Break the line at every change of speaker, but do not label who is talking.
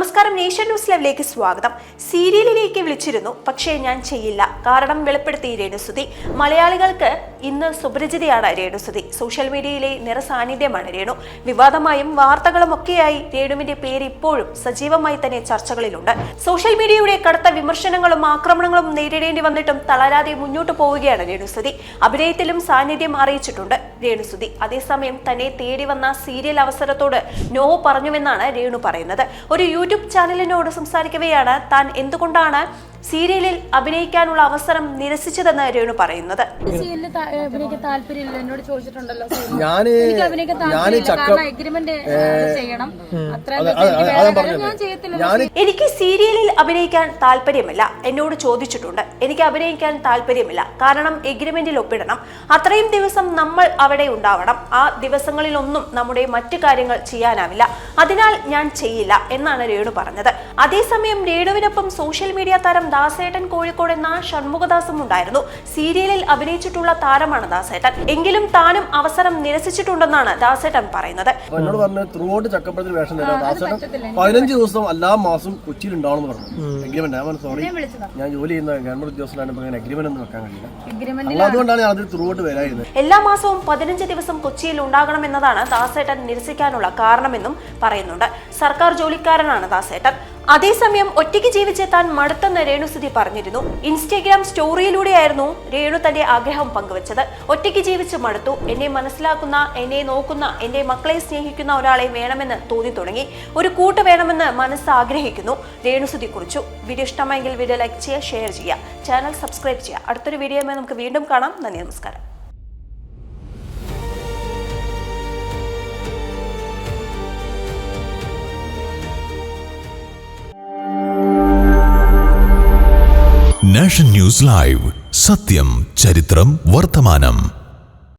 നമസ്കാരം, nation news ലൈവിലേക്ക് സ്വാഗതം. സീരിയലിലേക്ക് വിളിച്ചിരുന്നു, പക്ഷേ ഞാൻ ചെയ്യില്ല. കാരണം വെളിപ്പെടുത്തി രേണുസുതി. മലയാളികൾക്ക് ഇന്ന് സുപരിചിതയാണ് രേണുസുതി. സോഷ്യൽ മീഡിയയിലെ നിറസാന്നിധ്യമാണ് രേണു. വിവാദമായും വാർത്തകളും ഒക്കെയായി രേണുവിന്റെ പേര് ഇപ്പോഴും സജീവമായി തന്നെ ചർച്ചകളിലുണ്ട്. സോഷ്യൽ മീഡിയയുടെ കടുത്ത വിമർശനങ്ങളും ആക്രമണങ്ങളും നേരിടേണ്ടി വന്നിട്ടും തളരാതെ മുന്നോട്ട് പോവുകയാണ് രേണുസുതി. അഭിനയത്തിലും സാന്നിധ്യം അറിയിച്ചിട്ടുണ്ട് രേണുസുതി. അതേസമയം തന്നെ തേടി വന്ന സീരിയൽ അവസരത്തോട് നോ പറഞ്ഞുവെന്നാണ് രേണു പറയുന്നത്. ഒരു യൂട്യൂബ് ചാനലിനോട് സംസാരിക്കവെയാണ് താൻ എന്തുകൊണ്ടാണ് സീരിയലിൽ അഭിനയിക്കാനുള്ള അവസരം നിരസിച്ചതെന്ന് രേണു പറയുന്നത്. എനിക്ക് സീരിയലിൽ അഭിനയിക്കാൻ താല്പര്യമില്ല. എന്നോട് ചോദിച്ചിട്ടുണ്ട്. എനിക്ക് അഭിനയിക്കാൻ താല്പര്യമില്ല. കാരണം എഗ്രിമെന്റിൽ ഒപ്പിടണം. അത്രയും ദിവസം നമ്മൾ അവിടെ ഉണ്ടാവണം. ആ ദിവസങ്ങളിലൊന്നും നമ്മുടെ മറ്റു കാര്യങ്ങൾ ചെയ്യാനാവില്ല. അതിനാൽ ഞാൻ ചെയ്യില്ല എന്നാണ് രേണു പറഞ്ഞത്. അതേസമയം രേണുവിനൊപ്പം സോഷ്യൽ മീഡിയ താരം ദാസേട്ടൻ കോഴിക്കോട് എന്ന ഷൺമുഖദാസും ഉണ്ടായിരുന്നു. സീരിയലിൽ അഭിനയിച്ചിട്ടുള്ള താരമാണ് ദാസേട്ടൻ. എങ്കിലും താനും അവസരം നിരസിച്ചിട്ടുണ്ടെന്നാണ് ദാസേട്ടൻ പറയുന്നത്.
15 ദിവസം എല്ലാ മാസം കൊച്ചിയിൽ ഉണ്ടാവണം പറഞ്ഞു. എഗ്രിമെന്റ് സോറി, ഞാൻ ജോലി ചെയ്യുന്ന ഗവൺമെന്റ് ഉദ്യോഗസ്ഥനാണ്. എഗ്രിമെന്റ് ഒന്നും വെക്കാൻ കഴിയില്ല. അതുകൊണ്ടാണ് ഞാൻ ത്രൂഔട്ട് വരായിരുന്നത്.
എല്ലാ മാസവും 15 ദിവസം കൊച്ചിയിൽ ഉണ്ടാകണമെന്നതാണ് ദാസേട്ടൻ നിരസിക്കാനുള്ള കാരണമെന്നും പറയുന്നുണ്ട്. സർക്കാർ ജോലിക്കാരനാണ് ദാസേട്ടൻ. അതേസമയം ഒറ്റയ്ക്ക് ജീവിച്ചെത്താൻ മടുത്തെന്ന് രേണുസുതി പറഞ്ഞിരുന്നു. ഇൻസ്റ്റഗ്രാം സ്റ്റോറിയിലൂടെയായിരുന്നു രേണു തന്റെ ആഗ്രഹം പങ്കുവച്ചത്. ഒറ്റയ്ക്ക് ജീവിച്ച് മടുത്തു. എന്നെ മനസ്സിലാക്കുന്ന, എന്നെ നോക്കുന്ന, എന്റെ മക്കളെ സ്നേഹിക്കുന്ന ഒരാളെ വേണമെന്ന് തോന്നി തുടങ്ങി. ഒരു കൂട്ട് വേണമെന്ന് മനസ്സ് ആഗ്രഹിക്കുന്നു, രേണുസുതി കുറിച്ചു. വീഡിയോ ഇഷ്ടമായെങ്കിൽ വീഡിയോ ലൈക്ക് ചെയ്യുക, ഷെയർ ചെയ്യുക, ചാനൽ സബ്സ്ക്രൈബ് ചെയ്യുക. അടുത്തൊരു വീഡിയോയുമായി നമുക്ക് വീണ്ടും കാണാം. നന്ദി, നമസ്കാരം.
നാഷൻ ന്യൂസ് ലൈവ്, സത്യം, ചരിത്രം, വർത്തമാനം.